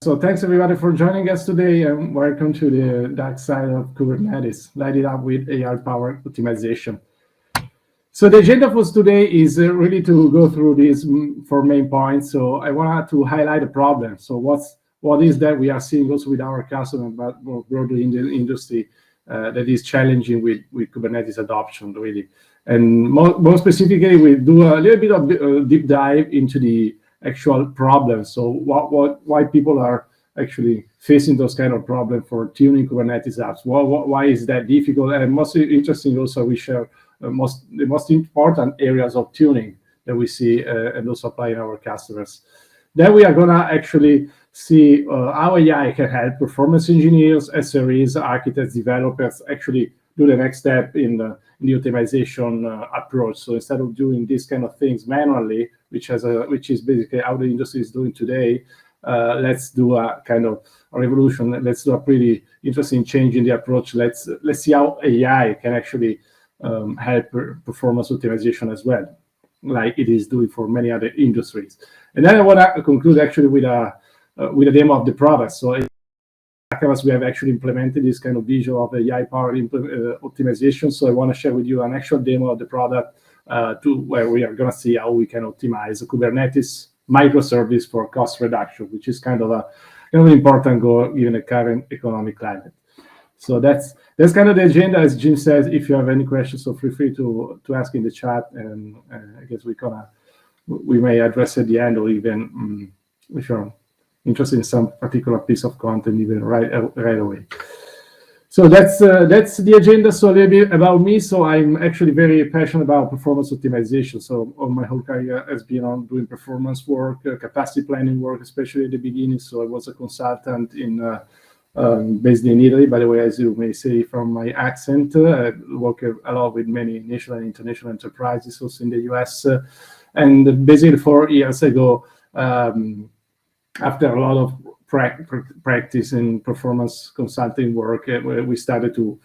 So thanks everybody for joining us today, and welcome to the dark side of Kubernetes, light it up with AI-powered optimization. So the agenda for today is really to go through these four main points. So I wanted to highlight a problem. So what is that we are seeing also with our customers, but more broadly in the industry, that is challenging with Kubernetes adoption, really. And more specifically, we do a little bit of deep dive into the actual problems. So why people are actually facing those kind of problems for tuning Kubernetes apps. Why is that difficult? And most interesting also, we share the most important areas of tuning that we see and also apply in our customers. Then we are gonna actually see how AI can help performance engineers, SREs, architects, developers actually do the next step in the optimization approach. So instead of doing these kind of things manually, which is basically how the industry is doing today, let's do a kind of a revolution. Let's do a pretty interesting change in the approach. Let's see how AI can actually help performance optimization as well, like it is doing for many other industries. And then I want to conclude actually with a demo of the product. So at Akamas, we have actually implemented this kind of vision of AI-powered optimization. So I want to share with you an actual demo of the product where we are going to see how we can optimize a Kubernetes microservice for cost reduction, which is kind of an important goal given the current economic climate. So that's kind of the agenda. As Jim says, if you have any questions, so feel free to ask in the chat, and I guess we may address at the end, or even if you're interested in some particular piece of content, even right away. So that's the agenda. So a little bit about me. So I'm actually very passionate about performance optimization. So all my whole career has been on doing performance work, capacity planning work, especially at the beginning. So I was a consultant based in Italy, by the way, as you may see from my accent. I work a lot with many national and international enterprises, also in the US. And basically 4 years ago, after a lot of practice in performance consulting work, we decided to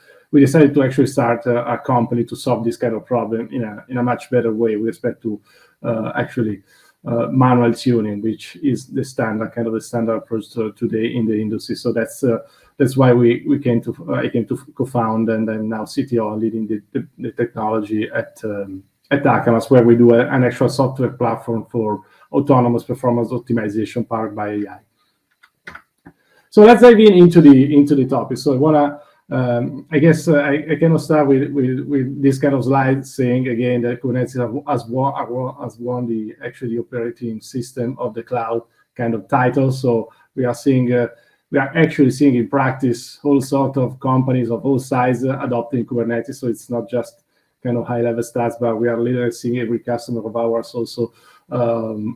actually start a company to solve this kind of problem in a much better way with respect to actually manual tuning, which is the standard approach today in the industry. So that's why I came to co-found, and I'm now CTO leading the technology at Akamas, where we do an actual software platform for autonomous performance optimization powered by AI. So let's dive into the topic. So I wanna, I guess I cannot start with this kind of slide saying again that Kubernetes has won the actually operating system of the cloud kind of title. So we are actually seeing in practice all sorts of companies of all sizes adopting Kubernetes. So it's not just kind of high-level stats, but we are literally seeing every customer of ours also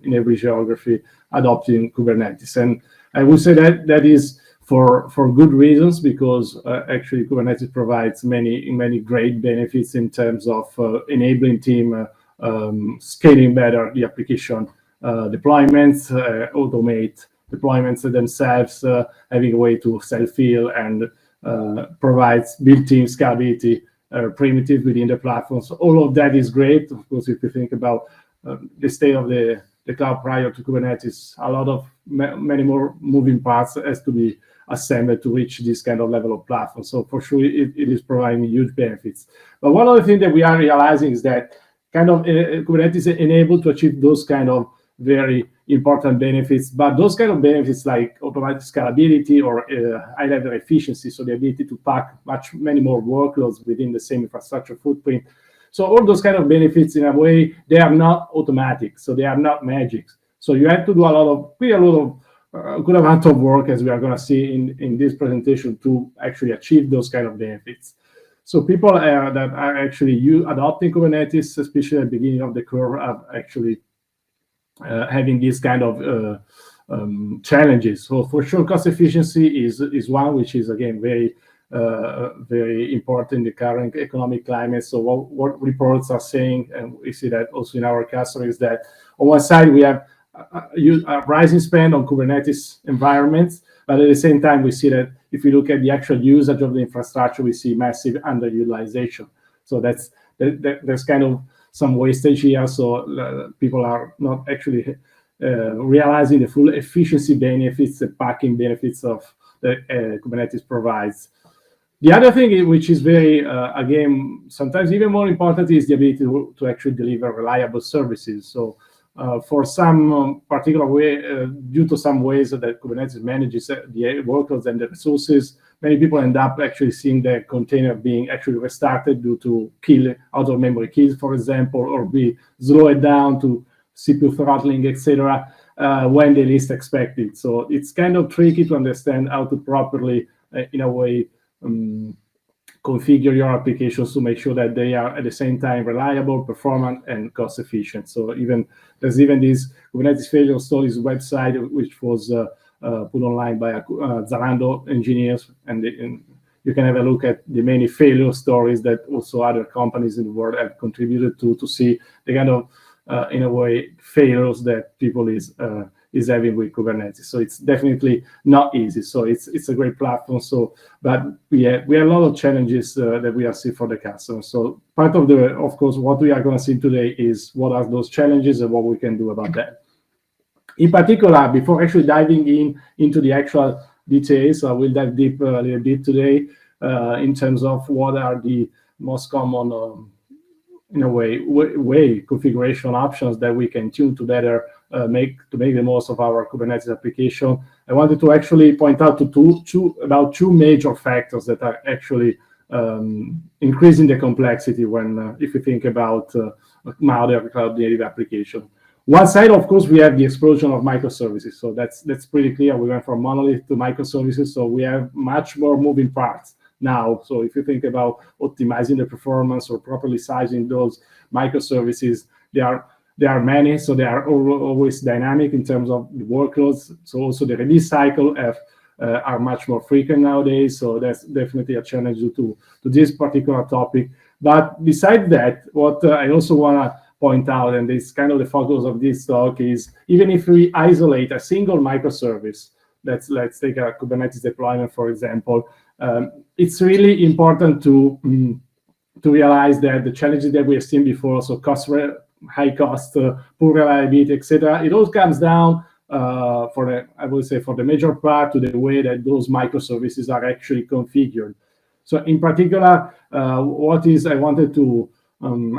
in every geography adopting Kubernetes. And I would say that is for good reasons, because actually Kubernetes provides many great benefits in terms of enabling team scaling better the application deployments, automate deployments themselves, having a way to self-heal, and provides built-in scalability primitive within the platform. So all of that is great. Of course, if you think about the state of the cloud prior to Kubernetes, a lot of many more moving parts has to be assembled to reach this kind of level of platform. So for sure, it is providing huge benefits. But one of the things that we are realizing is that kind of Kubernetes is enabled to achieve those kind of very important benefits, but those kind of benefits like automatic scalability or high-level efficiency, so the ability to pack many more workloads within the same infrastructure footprint. So all those kind of benefits, in a way, they are not automatic, so they are not magic. So you have to do a good amount of work, as we are going to see in this presentation, to actually achieve those kind of benefits. So people that are actually adopting Kubernetes, especially at the beginning of the curve, are actually having these kind of challenges. So for sure, cost efficiency is one, which is again very important in the current economic climate. So what reports are saying, and we see that also in our customers, that on one side we have a rising spend on Kubernetes environments, but at the same time we see that if you look at the actual usage of the infrastructure, we see massive underutilization. So there's kind of some wastage here. So people are not actually realizing the full efficiency benefits, the packing benefits of the Kubernetes provides. The other thing, which is very, again, sometimes even more important, is the ability to actually deliver reliable services. So for some particular way, due to some ways that Kubernetes manages the workloads and the resources, many people end up actually seeing the container being actually restarted due to out-of-memory kills, for example, or be slowed down to CPU throttling, etc., when they least expect it. So it's kind of tricky to understand how to properly, in a way, configure your applications to make sure that they are at the same time reliable, performant, and cost efficient. So there's even this Kubernetes failure stories website, which was put online by Zalando engineers, and you can have a look at the many failure stories that also other companies in the world have contributed to see the kind of in a way failures that people is having with Kubernetes. So it's definitely not easy. So it's a great platform. So, but we have a lot of challenges that we are seeing for the customers. So part of course, what we are going to see today is what are those challenges and what we can do about that. In particular, before actually diving into the actual details, I will dive deep a little bit today in terms of what are the most common in a way configuration options that we can tune to better make the most of our Kubernetes application. I wanted to actually point out about two major factors that are actually increasing the complexity when if you think about modern cloud native application. One side, of course, we have the explosion of microservices. So that's pretty clear. We went from monolith to microservices, so we have much more moving parts now. So if you think about optimizing the performance or properly sizing those microservices, there are many, so they are always dynamic in terms of the workloads. So also the release cycle are much more frequent nowadays. So that's definitely a challenge to this particular topic. But besides that, what I also want to point out, and this kind of the focus of this talk, is even if we isolate a single microservice, let's take a Kubernetes deployment, for example, it's really important to realize that the challenges that we have seen before, so high cost, poor reliability, etc., it all comes down I would say for the major part to the way that those microservices are actually configured. So in particular, I wanted to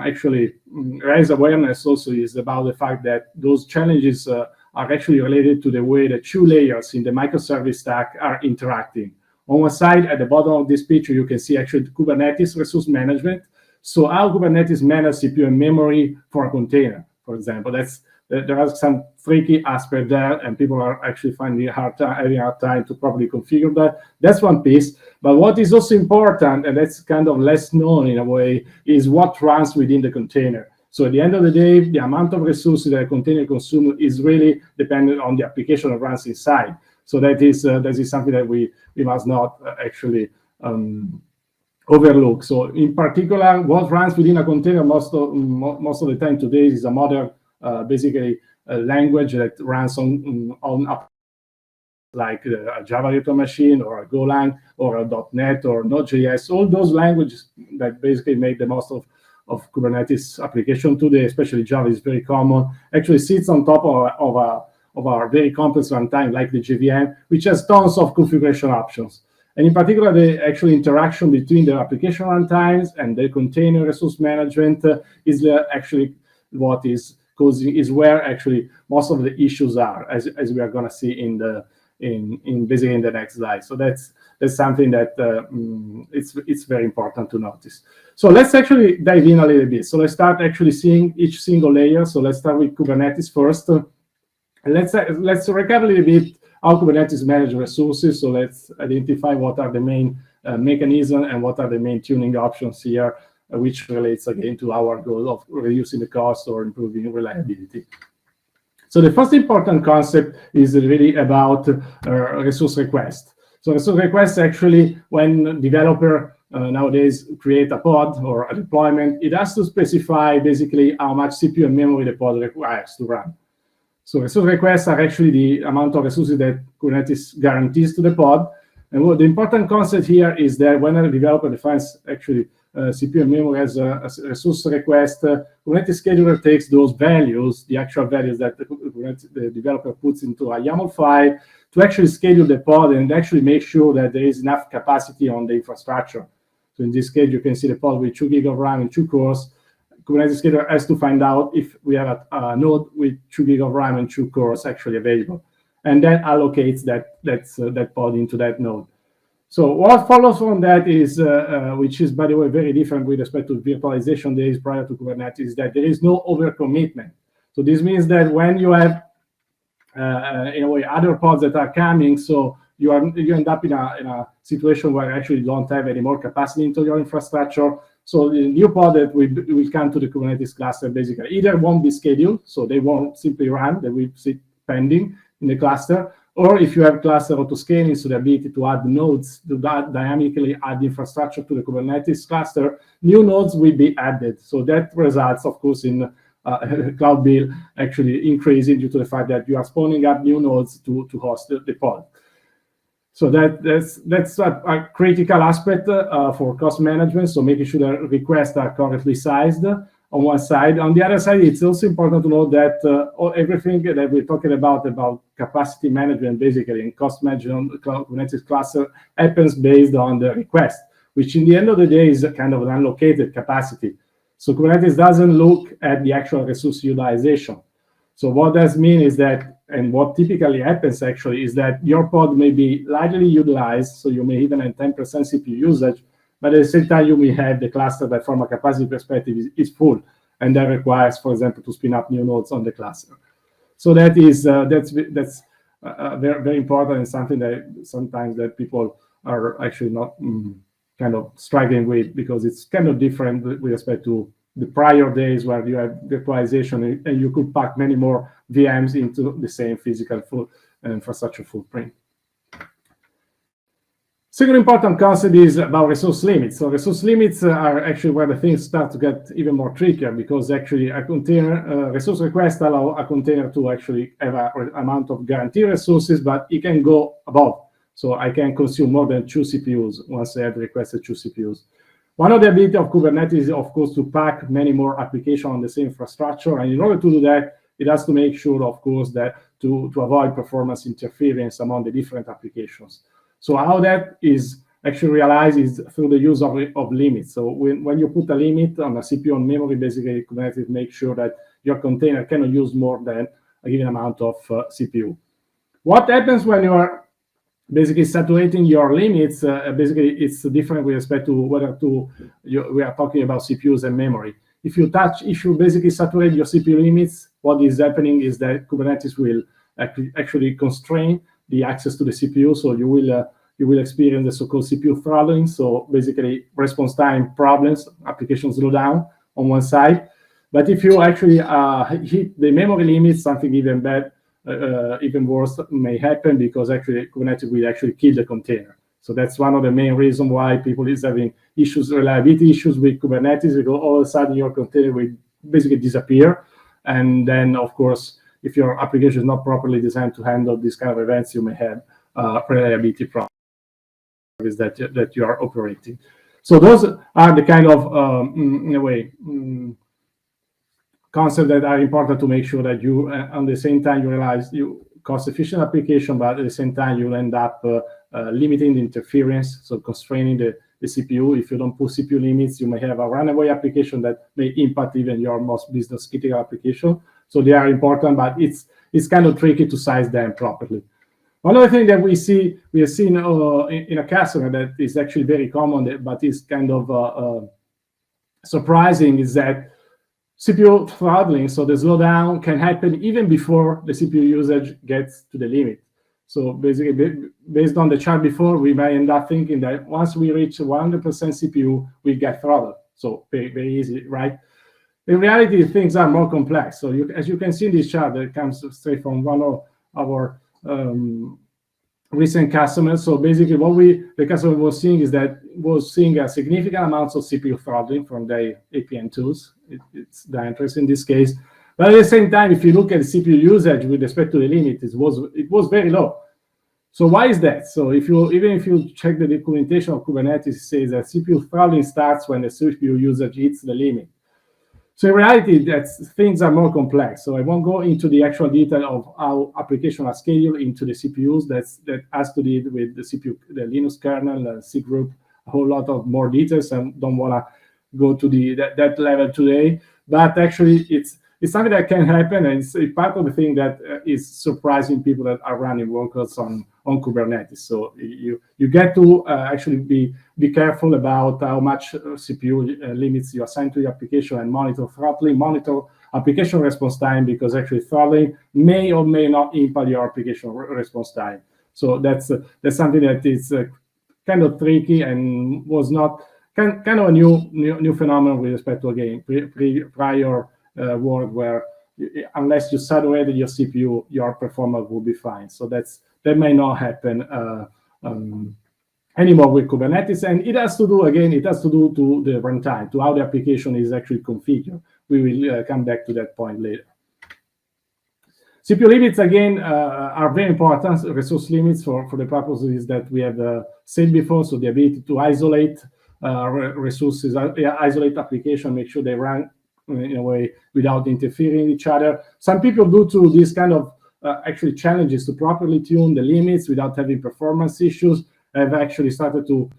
actually raise awareness also is about the fact that those challenges are actually related to the way the two layers in the microservice stack are interacting. On one side, at the bottom of this picture, you can see actually Kubernetes resource management. So how Kubernetes manages CPU and memory for a container, for example. There are some tricky aspect there, and people are actually having a hard time to properly configure that. That's one piece. But what is also important, and that's kind of less known in a way, is what runs within the container. So at the end of the day, the amount of resources that a container consumes is really dependent on the application that runs inside. So that is something that we must not actually overlook. So in particular, what runs within a container most of the time today is a modern, basically a language that runs on like a Java virtual machine or a Golang or a .NET or Node.js. All those languages that basically make the most of Kubernetes application today, especially Java is very common, actually sits on top of our very complex runtime like the JVM, which has tons of configuration options. And in particular, the actual interaction between the application runtimes and the container resource management is actually what is where actually most of the issues are, as we are going to see in basically in the next slide. So that's something that it's very important to notice. So let's actually dive in a little bit. So let's start actually seeing each single layer. So let's start with Kubernetes first. Let's recap a little bit how Kubernetes manages resources. So let's identify what are the main mechanisms and what are the main tuning options here, which relates again to our goal of reducing the cost or improving reliability. So the first important concept is really about resource request. So resource request actually, when developer nowadays create a pod or a deployment, it has to specify basically how much CPU and memory the pod requires to run. So resource requests are actually the amount of resources that Kubernetes guarantees to the pod. And what the important concept here is that when a developer defines actually CPU and memory as a resource request, Kubernetes scheduler takes those values, the actual values that the developer puts into a YAML file, to actually schedule the pod and actually make sure that there is enough capacity on the infrastructure. So in this case, you can see the pod with 2 GB of RAM and 2 cores. Kubernetes scheduler has to find out if we have a node with 2 GB of RAM and 2 cores actually available, and then allocates that pod into that node. So what follows from that is, which is, by the way, very different with respect to virtualization days prior to Kubernetes, is that there is no overcommitment. So this means that when you have, in a way, other pods that are coming, so you end up in a situation where actually you don't have any more capacity into your infrastructure. So the new pod that will come to the Kubernetes cluster basically either won't be scheduled, so they won't simply run, they will sit pending in the cluster, or if you have cluster autoscaling, so the ability to add nodes, to dynamically add infrastructure to the Kubernetes cluster, new nodes will be added. So that results, of course, in cloud bill actually increasing due to the fact that you are spawning up new nodes to host the pod. So that's a critical aspect for cost management. So making sure that requests are correctly sized on one side. On the other side, it's also important to know that everything that we're talking about capacity management, basically, and cost management on the Kubernetes cluster happens based on the request, which in the end of the day is a kind of an unallocated capacity. So Kubernetes doesn't look at the actual resource utilization. So what that means is that, and what typically happens actually, is that your pod may be largely utilized, so you may even have 10% CPU usage, but at the same time, you may have the cluster that from a capacity perspective is full, and that requires, for example, to spin up new nodes on the cluster. So that's very, very important, and something that sometimes that people are actually not kind of struggling with, because it's kind of different with respect to the prior days where you have virtualization and you could pack many more VMs into the same physical infrastructure footprint. Second important concept is about resource limits. So resource limits are actually where the things start to get even more trickier, because actually a container, resource request allow a container to actually have an amount of guaranteed resources, but it can go above. So I can consume more than 2 CPUs once I have requested 2 CPUs. One of the abilities of Kubernetes is, of course, to pack many more applications on the same infrastructure. And in order to do that, it has to make sure, of course, that to avoid performance interference among the different applications. So how that is actually realized is through the use of limits. So when you put a limit on a CPU and memory, basically Kubernetes makes sure that your container cannot use more than a given amount of CPU. What happens when you are basically saturating your limits? Basically, it's different with respect to whether we are talking about CPUs and memory. If you basically saturate your CPU limits, what is happening is that Kubernetes will actually constrain the access to the CPU. So you will experience the so-called CPU throttling. So basically, response time problems, applications slow down on one side. But if you actually hit the memory limits, something even bad. Even worse may happen, because actually Kubernetes will actually kill the container. So that's one of the main reasons why people is having issues, reliability issues with Kubernetes, because all of a sudden your container will basically disappear. And then, of course, if your application is not properly designed to handle these kind of events, you may have reliability problems that you are operating. So those are the kind of, in a way, concepts that are important to make sure that you, on the same time, you realize you cost-efficient application, but at the same time, you'll end up limiting the interference, so constraining the CPU. If you don't put CPU limits, you may have a runaway application that may impact even your most business-critical application. So they are important, but it's kind of tricky to size them properly. One other thing that we have seen in a customer that is actually very common, but is kind of surprising, is that CPU throttling, so the slowdown can happen even before the CPU usage gets to the limit. So basically, based on the chart before, we may end up thinking that once we reach 100% CPU, we get throttled. So very, very easy, right? In reality, things are more complex. So as you can see in this chart, that comes straight from one of our recent customers. So basically, what the customer was seeing is that was seeing a significant amounts of CPU throttling from their APN tools. It's the interest in this case. But at the same time, if you look at the CPU usage with respect to the limit, it was very low. So why is that? So even if you check the documentation of Kubernetes, it says that CPU throttling starts when the CPU usage hits the limit. So in reality, things are more complex. So I won't go into the actual detail of how applications are scheduled into the CPUs. That has to do with the CPU, the Linux kernel, C group, a whole lot of more details, and don't want to go to that level today. But actually, it's something that can happen, and it's part of the thing that is surprising people that are running workloads on Kubernetes. So you get to actually be careful about how much CPU limits you assign to your application, and monitor throttling, monitor application response time, because actually throttling may or may not impact your application response time. So that's something that is kind of tricky and was not kind of a new phenomenon with respect to, again, prior world where unless you saturated your CPU, your performance will be fine. So that may not happen anymore with Kubernetes, and it has to do to the runtime, to how the application is actually configured. We will come back to that point later. CPU limits, again, are very important, resource limits for the purposes that we have said before. So the ability to isolate resources, isolate application, make sure they run in a way without interfering with each other. Some people, due to these kind of actually challenges to properly tune the limits without having performance issues, have actually started to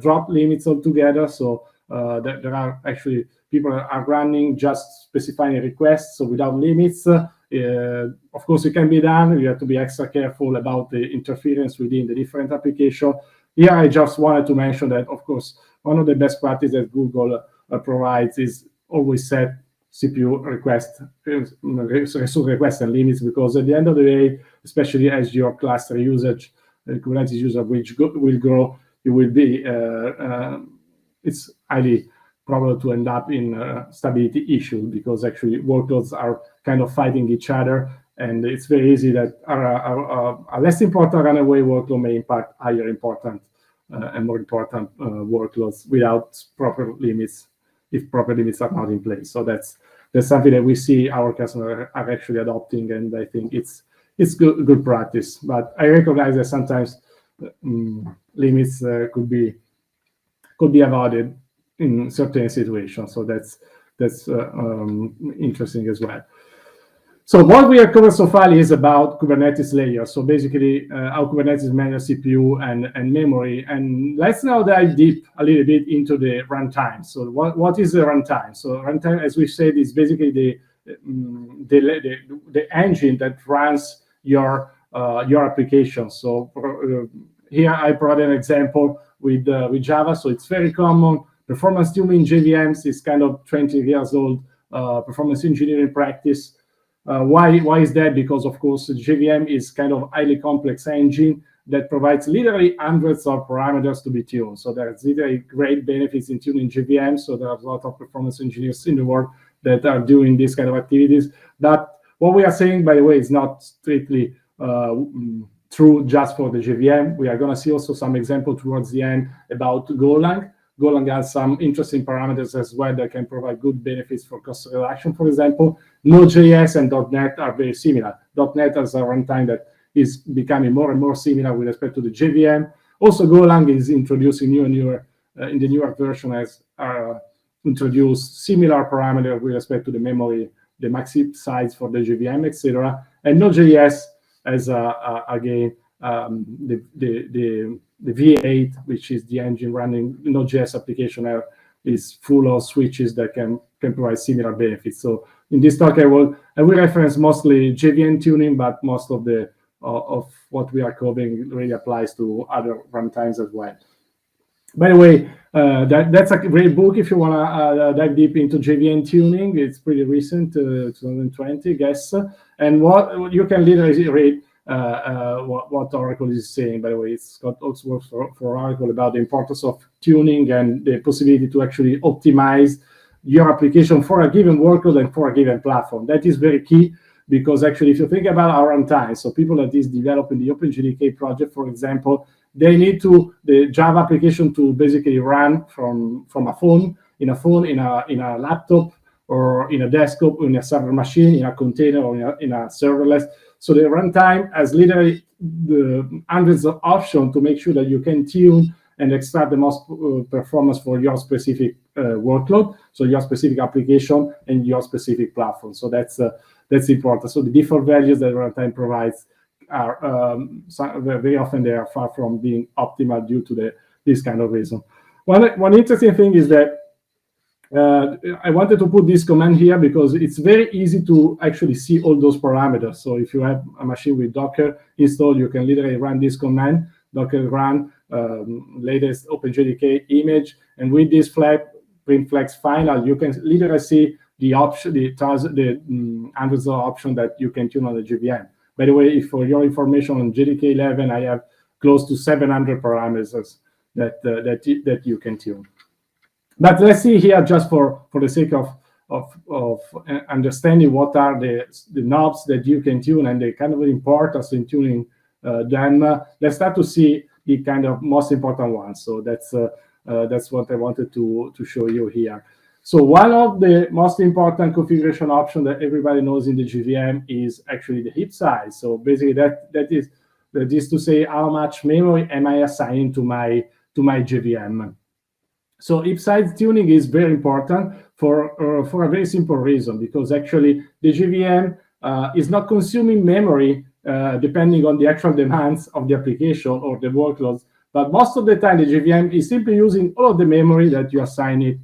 drop limits altogether. So there are actually people are running just specifying requests, so without limits. Of course, it can be done. You have to be extra careful about the interference within the different application. Here, I just wanted to mention that, of course, one of the best practices that Google provides is always set CPU request, resource request and limits, because at the end of the day, especially as your cluster usage, Kubernetes user will grow, you will be, it's highly probable to end up in stability issue, because actually workloads are kind of fighting each other, and it's very easy that a less important runaway workload may impact higher important and more important workloads without proper limits, if proper limits are not in place. So that's something that we see our customers are actually adopting, and I think it's good practice. But I recognize that sometimes limits could be avoided in certain situations. So that's interesting as well. So what we have covered so far is about Kubernetes layers. So basically how Kubernetes manages CPU and memory. And let's now dive deep a little bit into the runtime. So what is the runtime? So runtime, as we said, is basically the engine that runs your application. So here I brought an example with Java. So it's very common. Performance tuning JVMs is kind of 20 years old performance engineering practice. Why is that? Because, of course, JVM is kind of highly complex engine that provides literally hundreds of parameters to be tuned. So there's literally great benefits in tuning JVM. So there are a lot of performance engineers in the world that are doing these kind of activities. But what we are saying, by the way, is not strictly true just for the JVM. We are going to see also some example towards the end about Golang. Golang has some interesting parameters as well that can provide good benefits for cost reduction. For example, Node.js and .NET are very similar. .NET has a runtime that is becoming more and more similar with respect to the JVM. Also, Golang is introducing in the newer version has introduced similar parameters with respect to the memory, the max heap size for the JVM, etc. And Node.js has again the V8, which is the engine running Node.js application, is full of switches that can provide similar benefits. So in this talk, I will reference mostly JVM tuning, but most of what we are covering really applies to other runtimes as well. By the way, that's a great book if you want to dive deep into JVM tuning. It's pretty recent, 2020, I guess. And what you can literally read what Oracle is saying. By the way, it's got also works for Oracle about the importance of tuning and the possibility to actually optimize your application for a given workload and for a given platform. That is very key, because actually, if you think about our runtime, so people that is developing the OpenGDK project, for example, they need the Java application to basically run from a phone, in a laptop, or in a desktop, or in a server machine, in a container, or in a serverless. So the runtime has literally the hundreds of options to make sure that you can tune and extract the most performance for your specific workload, so your specific application and your specific platform. So that's important. So the default values that runtime provides are very often they are far from being optimal due to this kind of reason. One interesting thing is that I wanted to put this command here because it's very easy to actually see all those parameters. So if you have a machine with Docker installed, you can literally run this command, Docker run latest OpenJDK image, and with this flag, print flex final, you can literally see the option, the hundreds of options that you can tune on the JVM. By the way, for your information, on JDK 11, I have close to 700 parameters that you can tune. But let's see here, just for the sake of understanding what are the knobs that you can tune and the kind of importance in tuning them. Let's start to see the kind of most important ones. So that's what I wanted to show you here. So one of the most important configuration options that everybody knows in the JVM is actually the heap size. So basically, that is to say how much memory am I assigning to my JVM. So heap size tuning is very important for a very simple reason, because actually the JVM is not consuming memory depending on the actual demands of the application or the workloads, but most of the time the JVM is simply using all of the memory that you assign it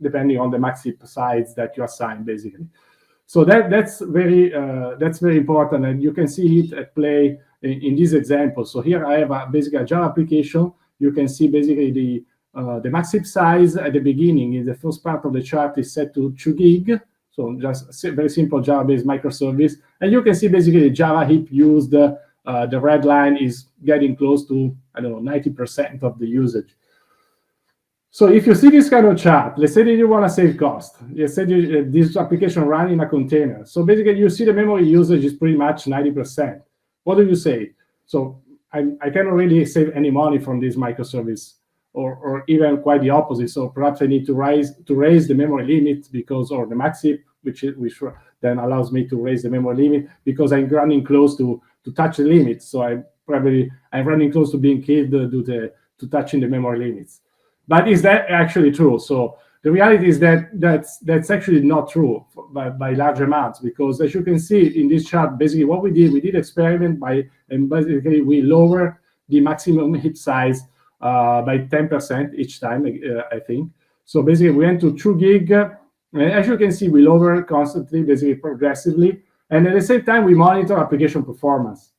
depending on the max heap size that you assign, basically. So that's very important, and you can see it at play in this example. So here I have basically a Java application. You can see basically the max heap size at the beginning in the first part of the chart is set to 2 gig. So just a very simple Java-based microservice. And you can see basically the Java heap used, the red line is getting close to, I don't know, 90% of the usage. So if you see this kind of chart, let's say that you want to save cost. Let's say this application run in a container. So basically you see the memory usage is pretty much 90%. What do you say? So I cannot really save any money from this microservice, or even quite the opposite. So perhaps I need to raise the memory limit or the max heap, which then allows me to raise the memory limit because I'm running close to touch the limit. So I'm running close to being killed due to touching the memory limits. But is that actually true? So the reality is that that's actually not true by large amounts, because as you can see in this chart, basically what we did experiment and basically we lower the maximum heap size by 10% each time, I think. So basically we went to 2 gig. As you can see, we lower constantly, basically progressively. And at the same time, we monitor application performance.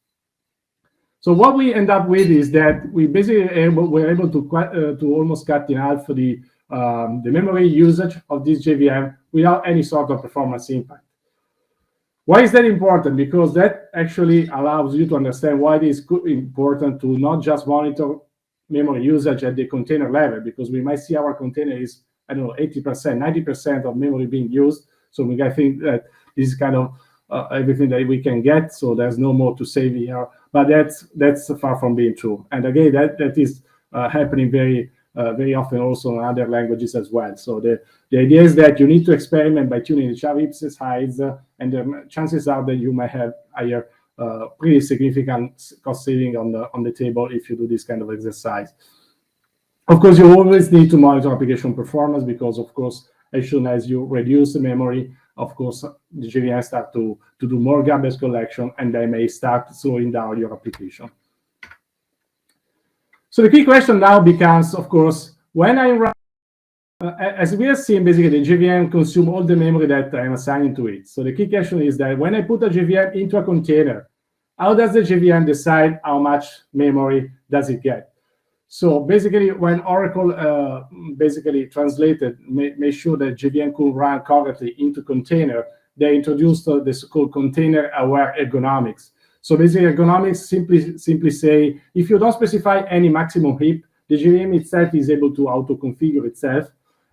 So what we end up with is that we basically were able to almost cut in half the memory usage of this JVM without any sort of performance impact. Why is that important? Because that actually allows you to understand why it is important to not just monitor memory usage at the container level, because we might see our container is, I don't know, 80%, 90% of memory being used. So I think that this is kind of everything that we can get. So there's no more to save here. But that's far from being true. And again, that is happening very often also in other languages as well. So the idea is that you need to experiment by tuning the Java heap size, and the chances are that you might have higher, pretty significant cost saving on the table if you do this kind of exercise. Of course, you always need to monitor application performance, because of course, as soon as you reduce the memory, of course, the JVM start to do more garbage collection, and they may start slowing down your application. So the key question now becomes, of course, when I run, as we have seen, basically the JVM consumes all the memory that I'm assigning to it. So the key question is that when I put a JVM into a container, how does the JVM decide how much memory does it get? So basically, when Oracle basically translated, made sure that JVM could run correctly into container, they introduced the so-called container-aware ergonomics. So basically, ergonomics simply say, if you don't specify any maximum heap, the JVM itself is able to auto-configure itself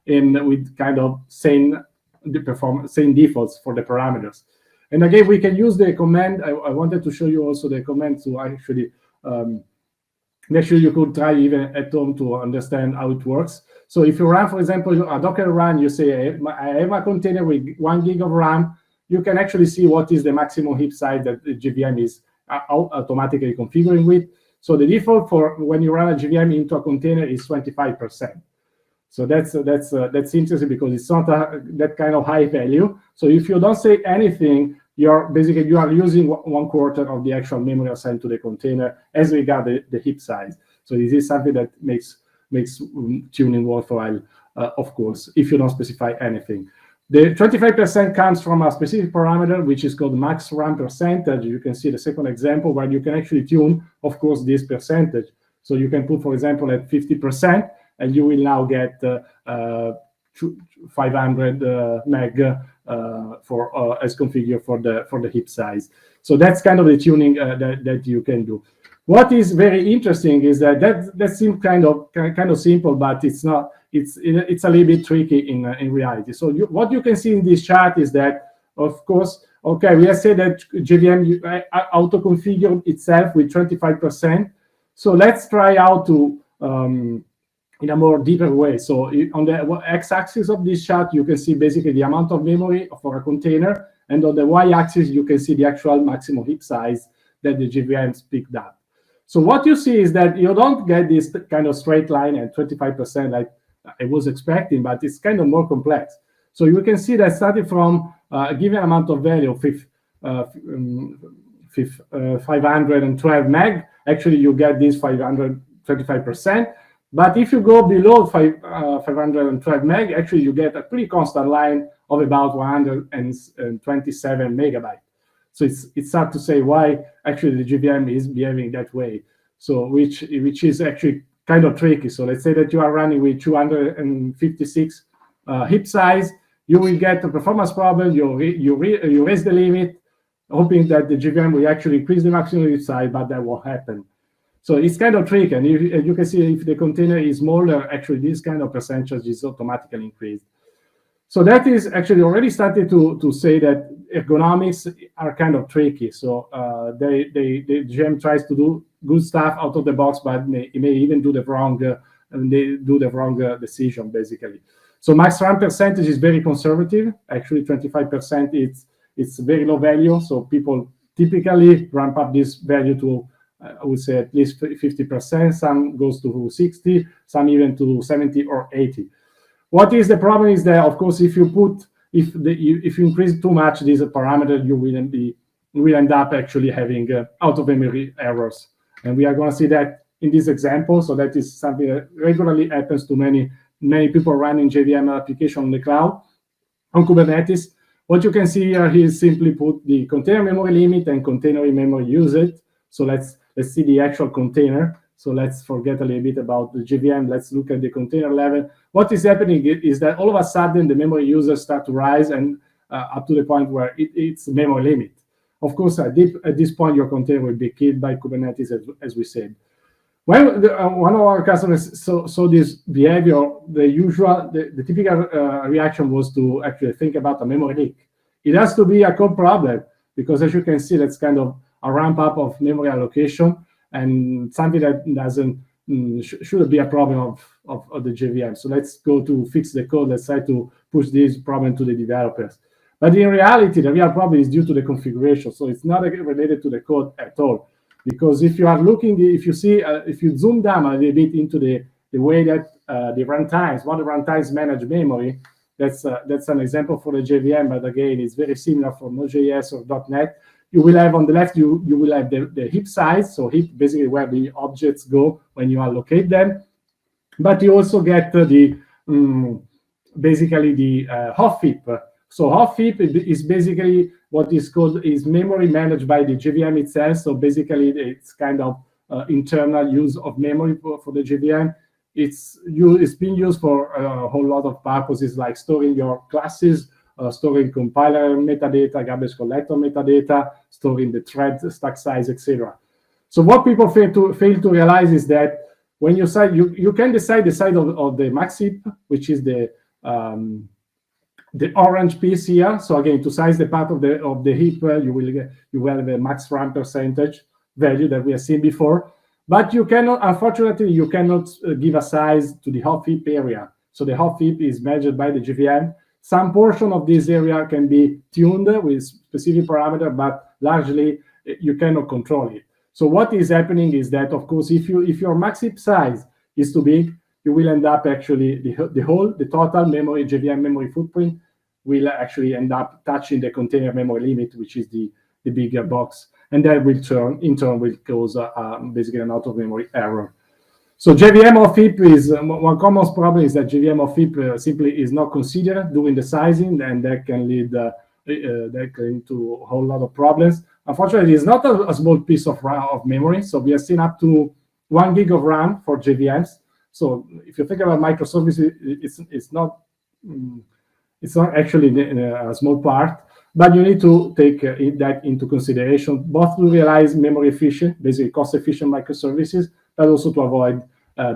with kind of same defaults for the parameters. And again, we can use the command. I wanted to show you also the command to actually actually, you could try even at home to understand how it works. So if you run, for example, a Docker run, you say, I have a container with 1 gig of RAM, you can actually see what is the maximum heap size that the JVM is automatically configuring with. So the default for when you run a JVM into a container is 25%. So that's interesting because it's not that kind of high value. So if you don't say anything, you are using 1/4 of the actual memory assigned to the container as regard the heap size. So this is something that makes tuning worthwhile, of course, if you don't specify anything. The 25% comes from a specific parameter, which is called max RAM percentage. You can see the second example where you can actually tune, of course, this percentage. So you can put, for example, at 50%, and you will now get 500 meg as configured for the heap size. So that's kind of the tuning that you can do. What is very interesting is that seems kind of simple, but it's not. It's a little bit tricky in reality. So what you can see in this chart is that, of course, okay, we have said that JVM auto configured itself with 25%. So let's try out to in a more deeper way. So on the x-axis of this chart, you can see basically the amount of memory for a container, and on the y-axis, you can see the actual maximum heap size that the JVMs picked up. So what you see is that you don't get this kind of straight line at 25% like I was expecting, but it's kind of more complex. So you can see that starting from a given amount of value, 512 meg, actually you get this 525%. But if you go below 512 meg, actually you get a pretty constant line of about 127 megabytes. So it's hard to say why actually the JVM is behaving that way. So which is actually kind of tricky. So let's say that you are running with 256 heap size, you will get a performance problem. You raise the limit, hoping that the JVM will actually increase the maximum heap size, but that won't happen. So it's kind of tricky, and you can see if the container is smaller, actually this kind of percentage is automatically increased. So that is actually already started to say that ergonomics are kind of tricky. So the GM tries to do good stuff out of the box, but it may even do the wrong decision basically. So max RAM percentage is very conservative. Actually, 25% it's very low value. So people typically ramp up this value to I would say at least 50%. Some goes to 60, some even to 70 or 80. What is the problem is that, of course, if you increase too much this parameter, you will end up actually having out of memory errors, and we are going to see that in this example. So that is something that regularly happens to many people running JVM application on the cloud on Kubernetes. What you can see here is simply put the container memory limit and container memory usage. So let's see the actual container. So let's forget a little bit about the JVM. Let's look at the container level. What is happening is that all of a sudden the memory users start to rise and up to the point where it's memory limit. Of course, at this point, your container will be killed by Kubernetes, as we said. When one of our customers saw this behavior, the typical reaction was to actually think about a memory leak. It has to be a code problem because, as you can see, that's kind of a ramp up of memory allocation and something that shouldn't be a problem of the JVM. So let's go to fix the code. Let's try to push this problem to the developers. But in reality, the real problem is due to the configuration. So it's not related to the code at all. Because if you are looking, if you zoom down a little bit into the way that the runtimes, what the runtimes manage memory, that's an example for the JVM. But again, it's very similar for Node.js or .NET. You will have on the left, you will have the heap size. So heap basically where the objects go when you allocate them. But you also get basically the hot heap. So hot heap is basically what is called memory managed by the JVM itself. So basically, it's kind of internal use of memory for the JVM. It's been used for a whole lot of purposes, like storing your classes, storing compiler metadata, garbage collector metadata, storing the thread stack size, etc. So what people fail to realize is that when you can decide the size of the max heap, which is the orange piece here. So again, to size the part of the heap, you will have a max RAM percentage value that we have seen before. But you cannot, unfortunately, you cannot give a size to the hop heap area. So the hop heap is measured by the JVM. Some portion of this area can be tuned with specific parameter, but largely you cannot control it. So what is happening is that, of course, if your max heap size is too big, you will end up actually the total memory JVM memory footprint will actually end up touching the container memory limit, which is the bigger box, and that will in turn will cause basically an out of memory error. So JVM of heap is one common problem is that JVM of heap simply is not considered during the sizing, and that can lead to a whole lot of problems. Unfortunately, it's not a small piece of memory, so we have seen up to 1 gig of RAM for JVMs. So if you think about microservices, it's not actually a small part, but you need to take that into consideration, both to realize memory efficient, basically cost efficient microservices, but also to avoid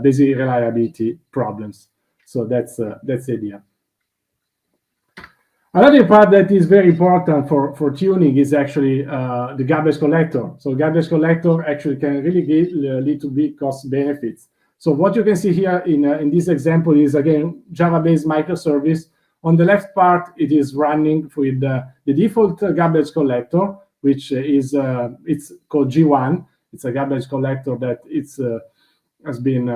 basic reliability problems. So that's the idea. Another part that is very important for tuning is actually the garbage collector. So garbage collector actually can really lead to big cost benefits. So what you can see here in this example is, again, Java-based microservice. On the left part, it is running with the default garbage collector, which is it's called G1. It's a garbage collector that has been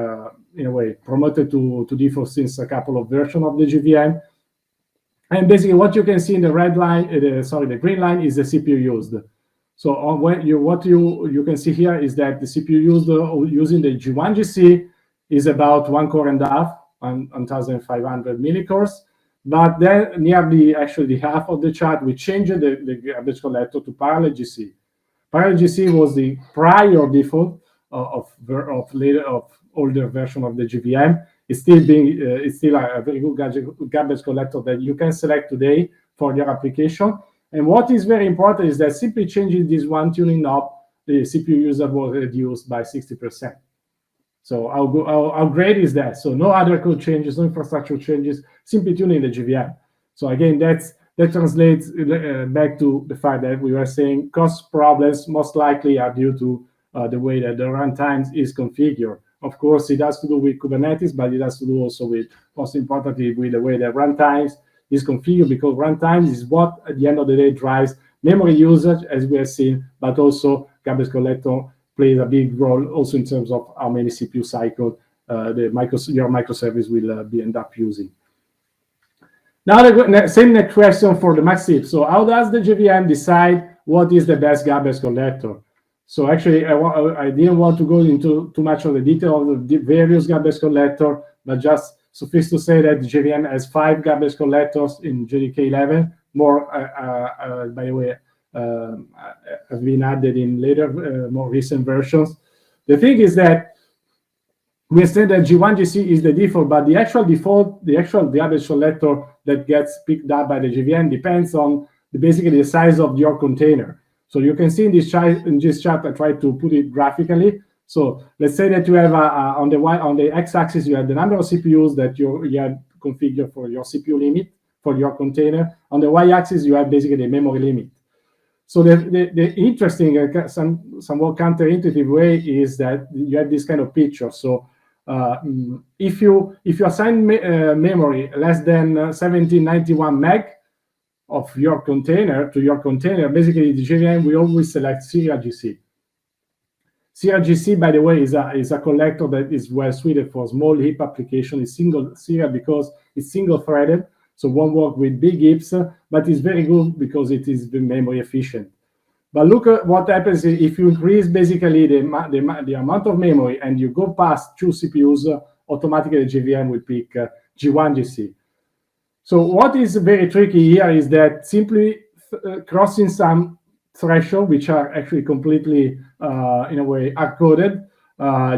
in a way promoted to default since a couple of versions of the JVM. And basically, what you can see in the red line, the green line is the CPU used. So what you can see here is that the CPU used using the G1GC is about 1 core and a half, 1,500 millicores. But then nearly actually the half of the chart, we changed the garbage collector to parallel GC. Parallel GC was the prior default of older version of the JVM. It's still a very good garbage collector that you can select today for your application. And what is very important is that simply changing this one tuning knob, the CPU user was reduced by 60%. So how great is that? So no other code changes, no infrastructure changes, simply tuning the JVM. So again, that translates back to the fact that we were saying cost problems most likely are due to the way that the runtimes is configured. Of course, it has to do with Kubernetes, but it has to do also with, most importantly, with the way that runtimes is configured, because runtimes is what, at the end of the day, drives memory usage, as we have seen, but also garbage collector plays a big role also in terms of how many CPU cycles your microservice will end up using. Now, the same next question for the max heap. So how does the JVM decide what is the best garbage collector? So actually, I didn't want to go into too much of the detail of the various garbage collector, but just suffice to say that the JVM has 5 garbage collectors in GDK 11. More, by the way, have been added in later, more recent versions. The thing is that we said that G1GC is the default, but the actual garbage collector that gets picked up by the JVM depends on basically the size of your container. So you can see in this chart, I tried to put it graphically. So let's say that you have on the x-axis you have the number of CPUs that you have configured for your CPU limit for your container. On the y-axis you have basically the memory limit. So the interesting, somewhat counterintuitive way is that you have this kind of picture. So if you assign memory less than 1791 meg of your container to your container, basically the JVM will always select serial GC. Serial GC, by the way, is a collector that is well suited for small heap application. It's single serial because it's single threaded, so won't work with big heaps, but it's very good because it is memory efficient. But look at what happens if you increase basically the amount of memory and you go past 2 CPUs, automatically the JVM will pick G1GC. So what is very tricky here is that simply crossing some threshold, which are actually completely, in a way, hard-coded,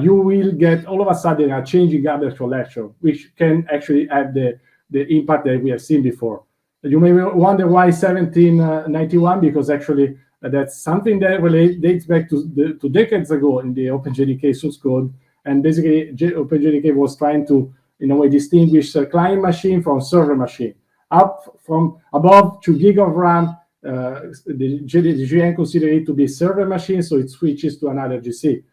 you will get all of a sudden a change in garbage collection, which can actually have the impact that we have seen before. You may wonder why 1791, because actually that's something that dates back to decades ago in the OpenJDK source code. And basically, OpenJDK was trying to, in a way, distinguish a client machine from server machine. Up from above 2 gig of RAM, the JVM considers it to be server machine, so it switches to another GC.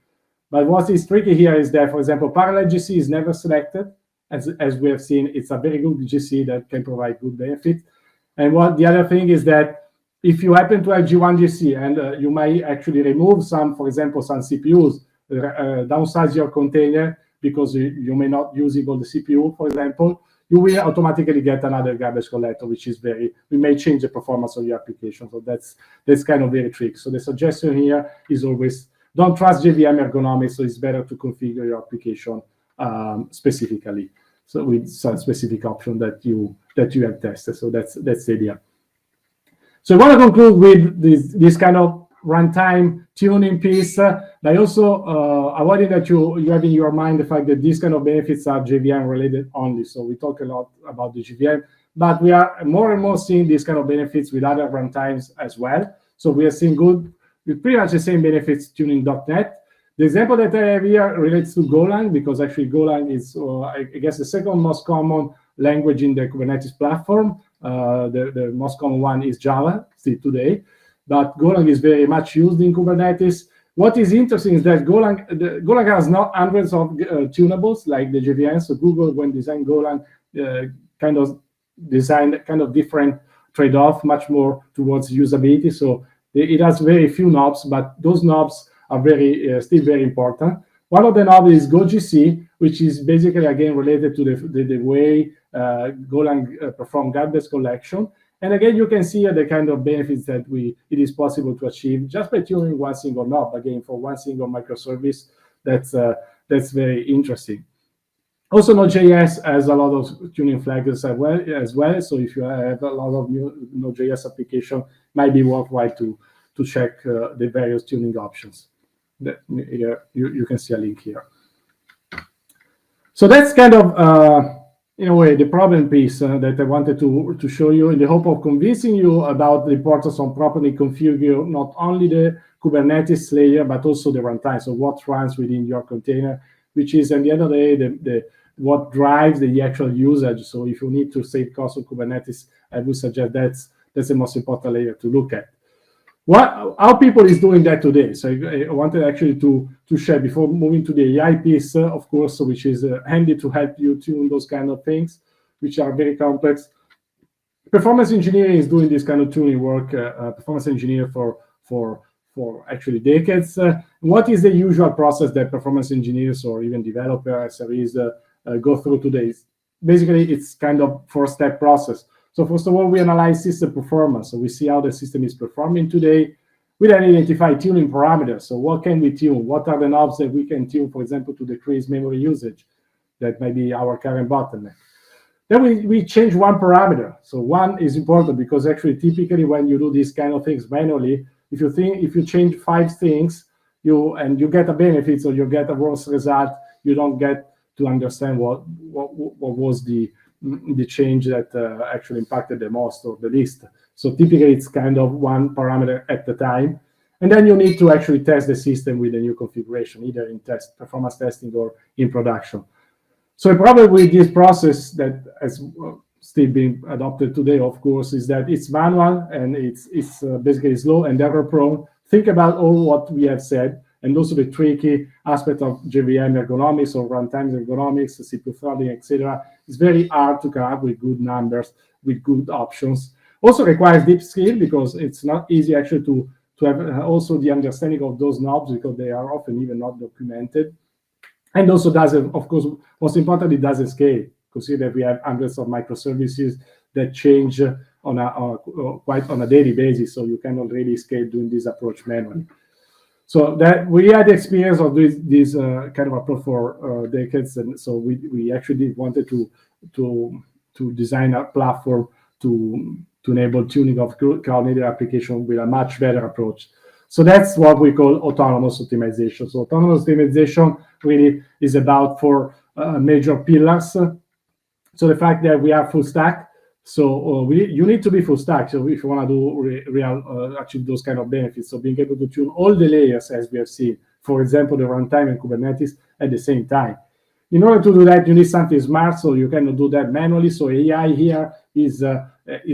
But what is tricky here is that, for example, parallel GC is never selected. As we have seen, it's a very good GC that can provide good benefit. And what the other thing is that if you happen to have G1 GC and you might actually remove some, for example, some CPUs, downsize your container because you may not use all the CPU, for example, you will automatically get another garbage collector, which is we may change the performance of your application. So that's kind of very tricky. So the suggestion here is always don't trust JVM ergonomics. So it's better to configure your application specifically. So with some specific option that you have tested. So that's the idea. So I want to conclude with this kind of runtime tuning piece. I also avoiding that you have in your mind the fact that these kind of benefits are JVM related only. So we talk a lot about the JVM, but we are more and more seeing these kind of benefits with other runtimes as well. So we are seeing with pretty much the same benefits tuning .NET. The example that I have here relates to Golang, because actually Golang is, I guess, the second most common language in the Kubernetes platform. The most common one is Java still today, but Golang is very much used in Kubernetes. What is interesting is that Golang has not hundreds of tunables like the JVM. So Google, when designed Golang, kind of designed kind of different trade-off, much more towards usability. So it has very few knobs, but those knobs are still very important. One of the knobs is GOGC, which is basically, again, related to the way Golang perform garbage collection. And again, you can see the kind of benefits that it is possible to achieve just by tuning one single knob, again, for one single microservice. That's very interesting. Also, Node.js has a lot of tuning flags as well. So if you have a lot of new Node.js application, it might be worthwhile to check the various tuning options. You can see a link here. So that's kind of, in a way, the problem piece that I wanted to show you in the hope of convincing you about the importance of properly configure not only the Kubernetes layer, but also the runtime. So what runs within your container, which is, at the end of the day, what drives the actual usage. So if you need to save cost of Kubernetes, I would suggest that's the most important layer to look at. How people is doing that today. So I wanted actually to share before moving to the AI piece, of course, which is handy to help you tune those kind of things, which are very complex. Performance engineering is doing this kind of tuning work. Performance engineer for actually decades. What is the usual process that performance engineers or even developers, SREs go through today? Basically, it's kind of 4-step process. So first of all, we analyze system performance. So we see how the system is performing today. We then identify tuning parameters. So what can we tune? What are the knobs that we can tune, for example, to decrease memory usage? That might be our current bottleneck. Then we change one parameter. So one is important because actually typically when you do these kind of things manually, if you change 5 things, you get a benefit or you get a worse result, you don't get to understand what was the change that actually impacted the most or the least. So typically it's kind of one parameter at a time. And then you need to actually test the system with a new configuration, either in performance testing or in production. So the problem with this process that has still being adopted today, of course, is that it's manual and it's basically slow and error prone. Think about all what we have said, and also the tricky aspect of JVM ergonomics or runtimes ergonomics, CPU throttling, etc. It's very hard to come up with good numbers, with good options. Also requires deep skill because it's not easy actually to have also the understanding of those knobs because they are often even not documented. And also doesn't, of course, most importantly, doesn't scale. Consider that we have hundreds of microservices that change quite on a daily basis, so you cannot really scale doing this approach manually. So that we had experience of this kind of approach for decades, and so we actually wanted to design a platform to enable tuning of cloud native application with a much better approach. So that's what we call autonomous optimization. So autonomous optimization really is about 4 major pillars. So the fact that we are full stack. So you need to be full stack. So if you want to do achieve those kind of benefits, so being able to tune all the layers as we have seen, for example, the runtime and Kubernetes at the same time. In order to do that, you need something smart, so you cannot do that manually. So AI here is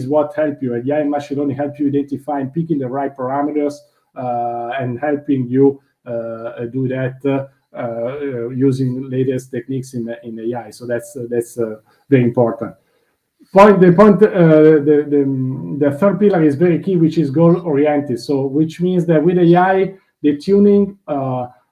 what help you. AI and machine learning help you identify and picking the right parameters and helping you do that using latest techniques in AI. So that's very important. The third pillar is very key, which is goal-oriented. So which means that with AI, the tuning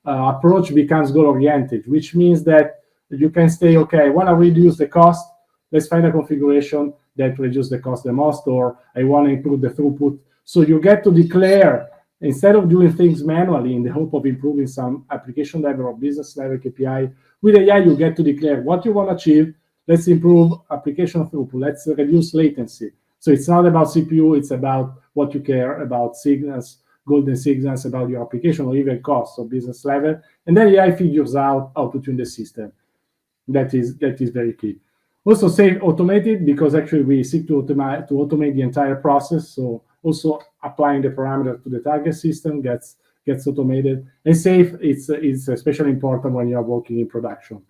approach becomes goal-oriented, which means that you can say, okay, I want to reduce the cost. Let's find a configuration that reduces the cost the most, or I want to improve the throughput. So you get to declare, instead of doing things manually in the hope of improving some application level or business level KPI, with AI, you get to declare what you want to achieve. Let's improve application throughput. Let's reduce latency. So it's not about CPU. It's about what you care about, signals, golden signals, about your application, or even cost or business level. And then AI figures out how to tune the system. That is very key. Also, say automated, because actually we seek to automate the entire process. So also applying the parameter to the target system gets automated. And safe, it's especially important when you are working in production.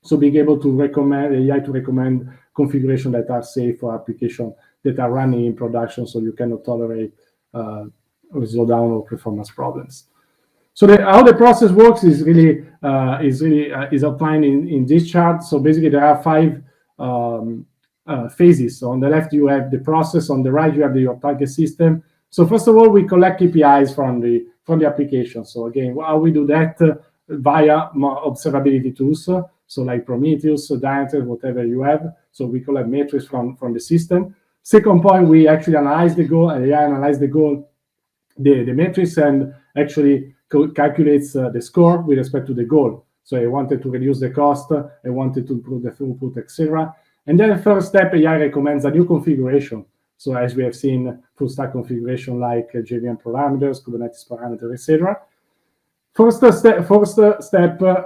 So being able to recommend AI to recommend configuration that are safe for applications that are running in production, so you cannot tolerate slowdown or performance problems. So how the process works is really outlined in this chart. So basically, there are 5 phases. So on the left, you have the process. On the right, you have your target system. So first of all, we collect KPIs from the application. So again, how we do that via observability tools. So like Prometheus, Dynatrace, whatever you have. So we collect metrics from the system. Second point, we actually analyze the goal, and AI analyze the goal, the metrics, and actually calculates the score with respect to the goal. So I wanted to reduce the cost, I wanted to improve the throughput, etc. And then the first step, AI recommends a new configuration. So as we have seen, full stack configuration like JVM parameters, Kubernetes parameters, etc. First step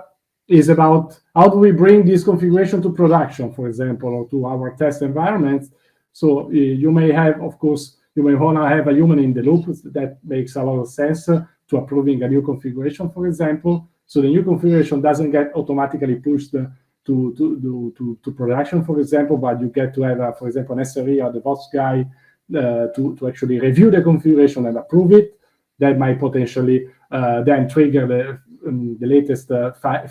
is about how do we bring this configuration to production, for example, or to our test environments. So you may have, of course, you may want to have a human in the loop. That makes a lot of sense to approving a new configuration, for example. So the new configuration doesn't get automatically pushed to production, for example, but you get to have, for example, an SRE or DevOps guy to actually review the configuration and approve it. That might potentially then trigger the latest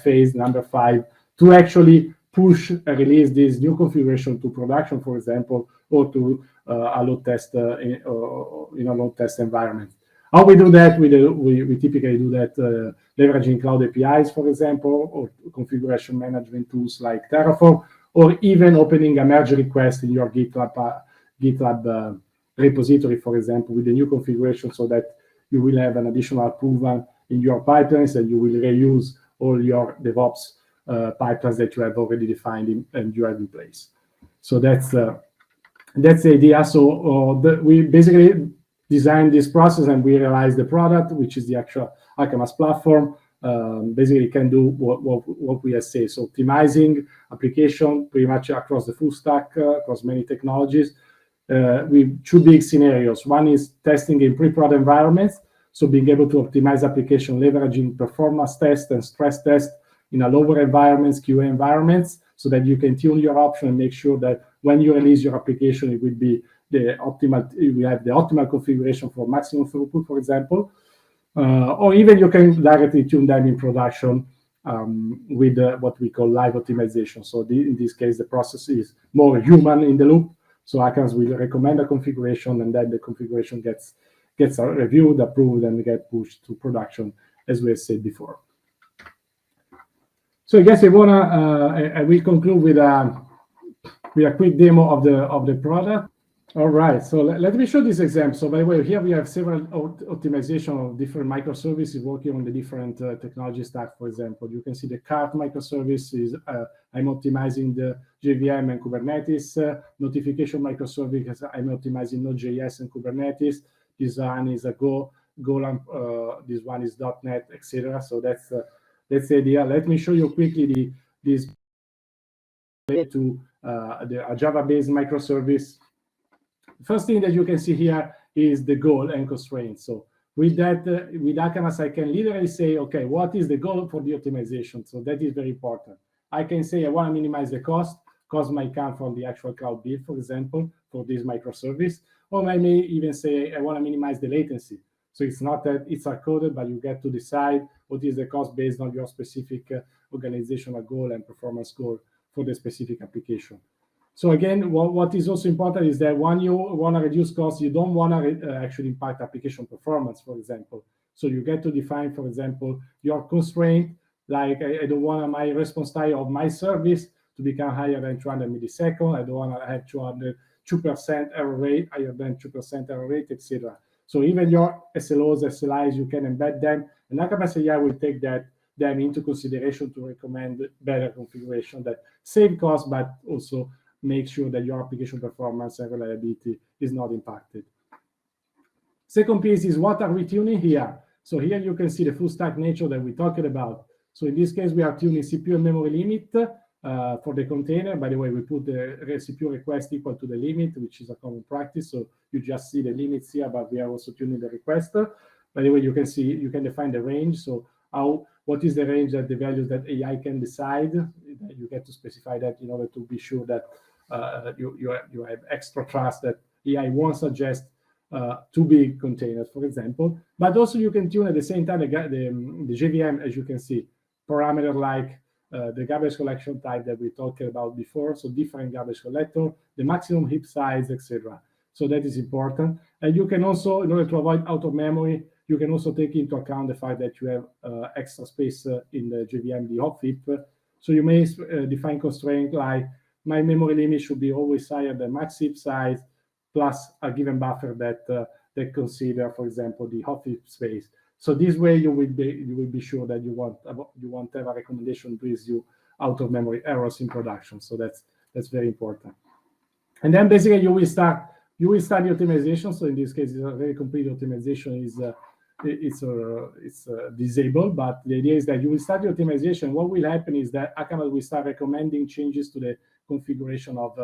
phase, number 5, to actually push and release this new configuration to production, for example, or to a load test in a load test environment. How we do that? We typically do that leveraging cloud APIs, for example, or configuration management tools like Terraform, or even opening a merge request in your GitLab repository, for example, with the new configuration, so that you will have an additional approval in your pipelines, and you will reuse all your DevOps pipelines that you have already defined and you have in place. So that's the idea. So we basically designed this process, and we realized the product, which is the actual Akamas Platform. Basically can do what we have said. So optimizing application pretty much across the full stack, across many technologies. With 2 big scenarios. One is testing in pre-prod environments. So being able to optimize application, leveraging performance tests and stress tests in a lower environments, QA environments, so that you can tune your option and make sure that when you release your application, it will be the optimal. We have the optimal configuration for maximum throughput, for example, or even you can directly tune them in production with what we call live optimization. So in this case, the process is more human in the loop. So Akamas will recommend a configuration, and then the configuration gets reviewed, approved, and get pushed to production, as we have said before. So I guess I will conclude with a quick demo of the product. All right, so let me show this example. So by the way, here we have several optimization of different microservices working on the different technology stack. For example, you can see the cart microservice is I'm optimizing the JVM and Kubernetes. Notification microservice, I'm optimizing Node.js and Kubernetes. This one is a Golang, this one is .NET, etc. So that's the idea. Let me show you quickly this to a Java-based microservice. First thing that you can see here is the goal and constraint. So with that, with Akamas, I can literally say, okay, what is the goal for the optimization? So that is very important. I can say I want to minimize the cost. Cost might come from the actual cloud bill, for example, for this microservice. Or I may even say I want to minimize the latency. So it's not that it's hard-coded, but you get to decide what is the cost based on your specific organizational goal and performance goal for the specific application. So again, what is also important is that when you want to reduce costs, you don't want to actually impact application performance, for example. So you get to define, for example, your constraint, like I don't want my response time of my service to become higher than 200 milliseconds. I don't want to have 2% error rate, higher than 2% error rate, etc. So even your SLOs, SLIs, you can embed them, and Akamas AI will take them into consideration to recommend better configuration that save cost, but also make sure that your application performance and reliability is not impacted. Second piece is what are we tuning here? So here you can see the full stack nature that we talked about. So in this case, we are tuning CPU and memory limit for the container. By the way, we put the CPU request equal to the limit, which is a common practice. So you just see the limits here, but we are also tuning the request. By the way, you can see, you can define the range. So what is the range that the values that AI can decide? You get to specify that in order to be sure that you have extra trust that AI won't suggest too big containers, for example. But also you can tune at the same time the JVM, as you can see, parameter like the garbage collection type that we talked about before, so different garbage collector, the maximum heap size, etc. So that is important. And you can also, in order to avoid out of memory, you can also take into account the fact that you have extra space in the JVM, the hot heap. So you may define constraint like my memory limit should be always higher than max heap size, plus a given buffer that consider, for example, the hot heap space. So this way you will be sure that you won't have a recommendation brings you out of memory errors in production. So that's very important. And then basically you will start the optimization. So in this case, it's a very complete optimization it's disabled, but the idea is that you will start the optimization. What will happen is that Akamas will start recommending changes to the configuration of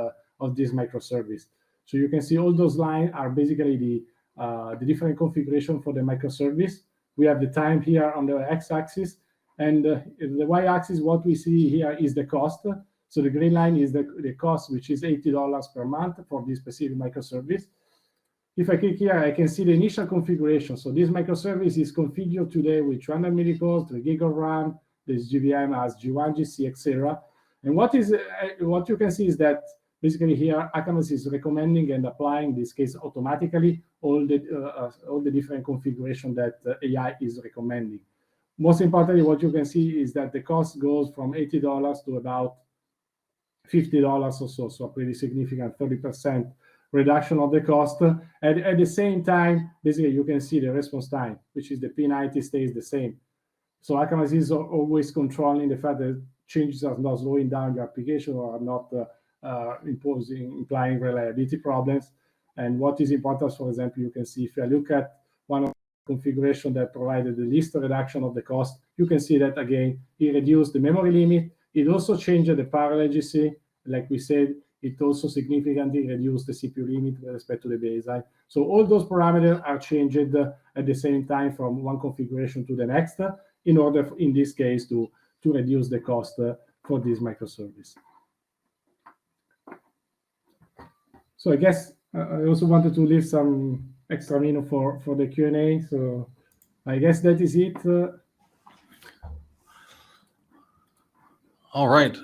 this microservice. So you can see all those lines are basically the different configuration for the microservice. We have the time here on the x-axis, and the y-axis, what we see here is the cost. So the green line is the cost, which is $80 per month for this specific microservice. If I click here, I can see the initial configuration. So this microservice is configured today with 200 millicores, 3 gig of RAM. This JVM has G1, GC, etc. And what you can see is that basically here, Akamas is recommending and applying, in this case, automatically all the different configuration that AI is recommending. Most importantly, what you can see is that the cost goes from $80 to about $50 or so, so a pretty significant 30% reduction of the cost. And at the same time, basically, you can see the response time, which is the P90 stays the same. So Akamas is always controlling the fact that changes are not slowing down your application or are not implying reliability problems. And what is important, for example, you can see if you look at one of the configuration that provided the least reduction of the cost, you can see that again, it reduced the memory limit. It also changed the parallel GC. Like we said, it also significantly reduced the CPU limit with respect to the baseline. So all those parameters are changed at the same time from one configuration to the next in order, in this case, to reduce the cost for this microservice. So I guess I also wanted to leave some extra minute for the Q&A. So I guess that is it. All right.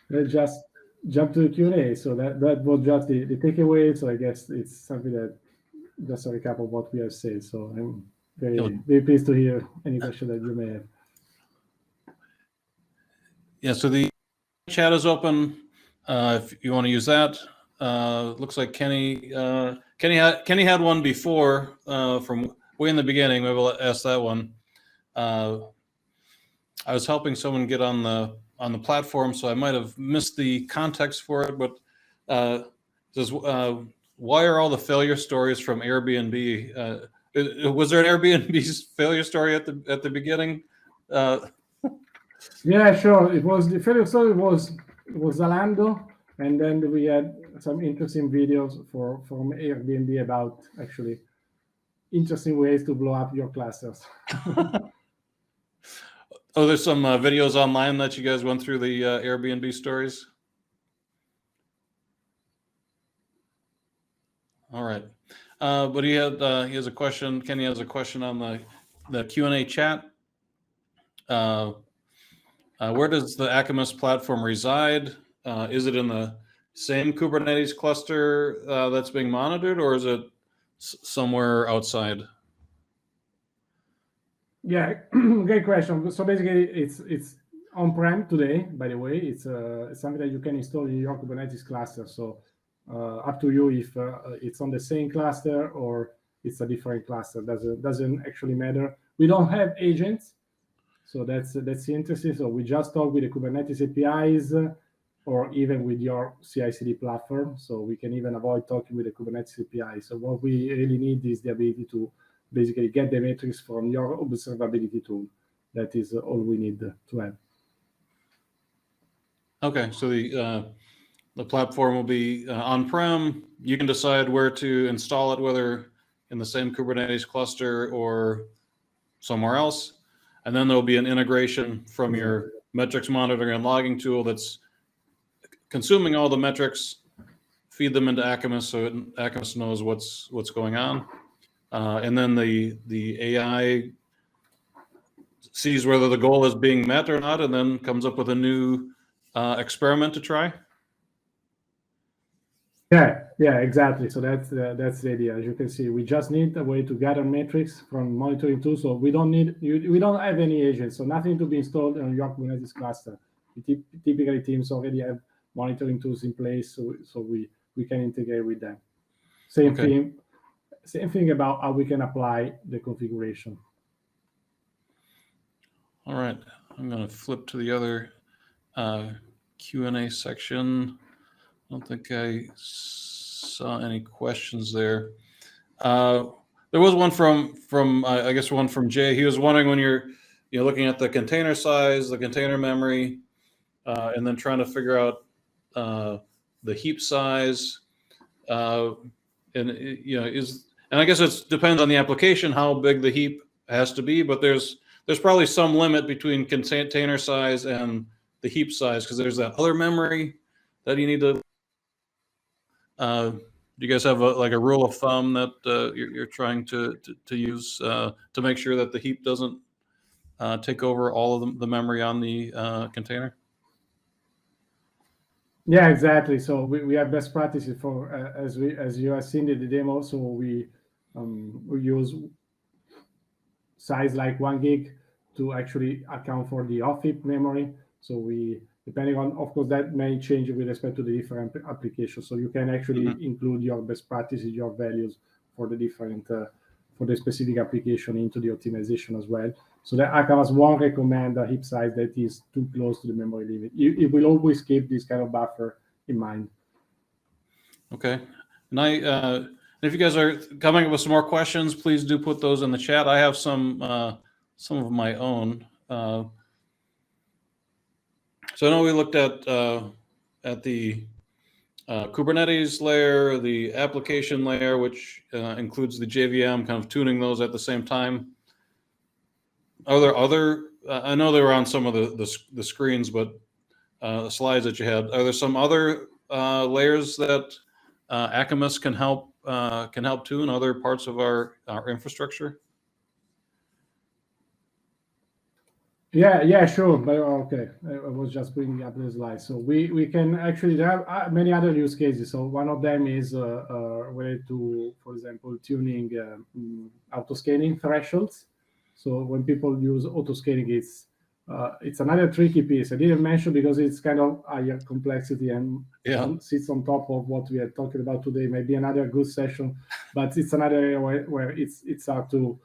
Let's just jump to the Q&A. So that was just the takeaway. So I guess it's something that just a recap of what we have said. So I'm very pleased to hear any question that you may have. Yeah, so the chat is open if you want to use that. Looks like Kenny had one before from way in the beginning. Maybe I'll ask that one. I was helping someone get on the platform, so I might have missed the context for it. But says, why are all the failure stories from Airbnb? Was there an Airbnb failure story at the beginning? Yeah, sure. It was the failure story was Zalando, and then we had some interesting videos from Airbnb about actually interesting ways to blow up your clusters. Oh, there's some videos online that you guys went through the Airbnb stories. All right. but he has a question. Kenny has a question on the Q&A chat. Where does the Akamas platform reside? Is it in the same Kubernetes cluster that's being monitored, or is it somewhere outside? Yeah, great question. So basically, it's on-prem today. By the way, it's something that you can install in your Kubernetes cluster. So up to you if it's on the same cluster or it's a different cluster. Doesn't actually matter. We don't have agents, so that's interesting. So we just talk with the Kubernetes APIs or even with your CI/CD platform. So we can even avoid talking with the Kubernetes API. So what we really need is the ability to basically get the metrics from your observability tool. That is all we need to have. Okay, so the platform will be on-prem. You can decide where to install it, whether in the same Kubernetes cluster or somewhere else. And then there'll be an integration from your metrics monitoring and logging tool that's consuming all the metrics, feed them into Akamas so Akamas knows what's going on. And then the AI sees whether the goal is being met or not, and then comes up with a new experiment to try. Yeah, exactly. So that's the idea. As you can see, we just need a way to gather metrics from monitoring tools. So we don't have any agents, so nothing to be installed on your Kubernetes cluster. Typically, teams already have monitoring tools in place, so we can integrate with them. Same thing about how we can apply the configuration. All right, I'm going to flip to the other Q&A section. I don't think I saw any questions there. There was one from I guess one from Jay. He was wondering when you're looking at the container size, the container memory, and then trying to figure out the heap size, and I guess it depends on the application how big the heap has to be, but there's probably some limit between container size and the heap size because there's that other memory that you need to. Do you guys have a rule of thumb that you're trying to use to make sure that the heap doesn't take over all of the memory on the container? Yeah, exactly. So we have best practices for as you have seen in the demo. So we use size like 1 gig to actually account for the off-heap memory. So depending on, of course, that may change with respect to the different applications. So you can actually include your best practices, your values for the different, for the specific application into the optimization as well. So the Akamas won't recommend a heap size that is too close to the memory limit. It will always keep this kind of buffer in mind. Okay. And if you guys are coming up with some more questions, please do put those in the chat. I have some of my own. So I know we looked at the Kubernetes layer, the application layer, which includes the JVM, kind of tuning those at the same time. Are there other? I know they were on some of the screens, but the slides that you had. Are there some other layers that Akamas can help tune other parts of our infrastructure? Yeah, sure. But okay, I was just bringing up the slide. So we can actually, there are many other use cases. So one of them is related to, for example, tuning auto scaling thresholds. So when people use auto scaling, it's another tricky piece. I didn't mention because it's kind of higher complexity and sits on top of what we are talking about today. Maybe another good session, but it's another area where it's hard to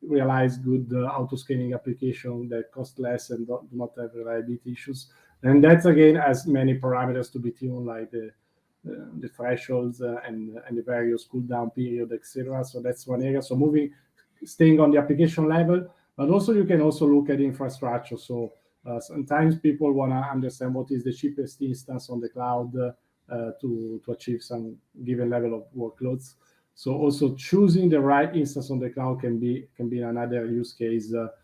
realize good auto-scaling application that cost less and do not have reliability issues. And that's, again, as many parameters to be tuned, like the thresholds and the various cooldown period, etc. So that's one area. So staying on the application level, but also you can also look at infrastructure. So sometimes people want to understand what is the cheapest instance on the cloud to achieve some given level of workloads. So also choosing the right instance on the cloud can be another use case that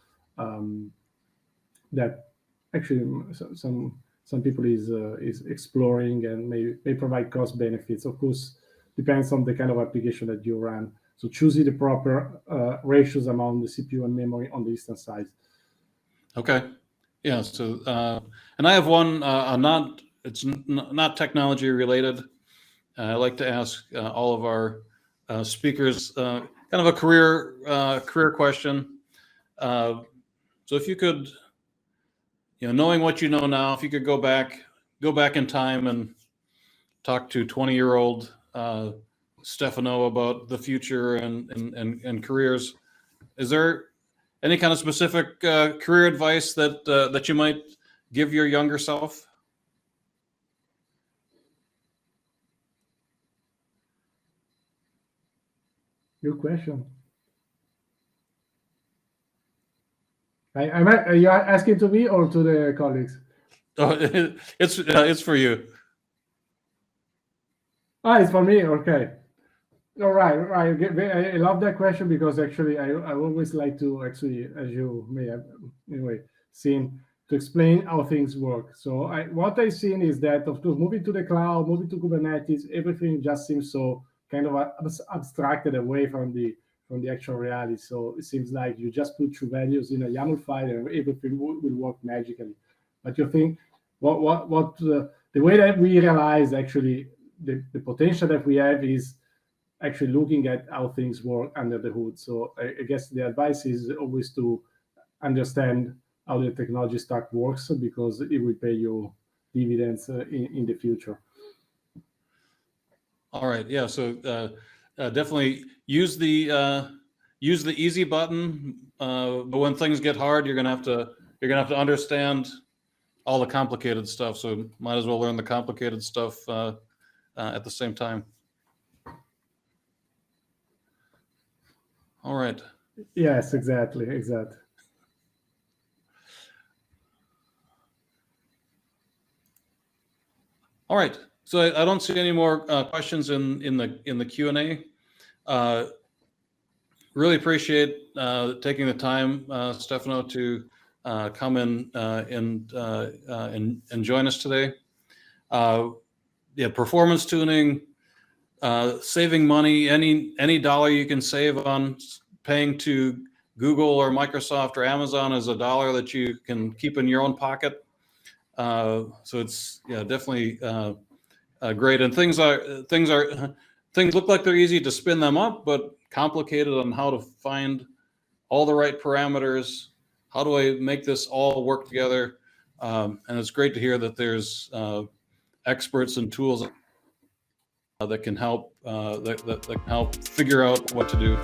actually some people is exploring and may provide cost benefits. Of course, depends on the kind of application that you run. So choosing the proper ratios among the CPU and memory on the instance size. Okay. Yeah. So, and I have one, it's not technology related. I like to ask all of our speakers kind of a career question. So if you could, knowing what you know now, if you could go back in time and talk to 20-year-old Stefano about the future and careers, is there any kind of specific career advice that you might give your younger self? Good question. Are you asking to me or to the colleagues? Oh, it's for you. It's for me. Okay. All right. I love that question because actually I always like to actually, as you may have anyway seen, to explain how things work. So what I've seen is that, of course, moving to the cloud, moving to Kubernetes, everything just seems so kind of abstracted away from the actual reality. So it seems like you just put two values in a YAML file and everything will work magically. But you think the way that we realize actually the potential that we have is actually looking at how things work under the hood. So I guess the advice is always to understand how the technology stack works, because it will pay you dividends in the future. All right. Yeah. So definitely use the easy button, but when things get hard, you're gonna have to understand all the complicated stuff. So might as well learn the complicated stuff at the same time. All right. Yes, exactly. All right. So I don't see any more questions in the Q&A. Really appreciate taking the time, Stefano, to come in and join us today. Yeah, performance tuning, saving money. Any dollar you can save on paying to Google or Microsoft or Amazon is a dollar that you can keep in your own pocket. So it's definitely great. And things look like they're easy to spin them up, but complicated on how to find all the right parameters. How do I make this all work together? And it's great to hear that there's experts and tools that can help that can help figure out what to do.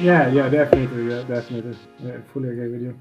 Yeah, definitely. Yeah, fully agree with you.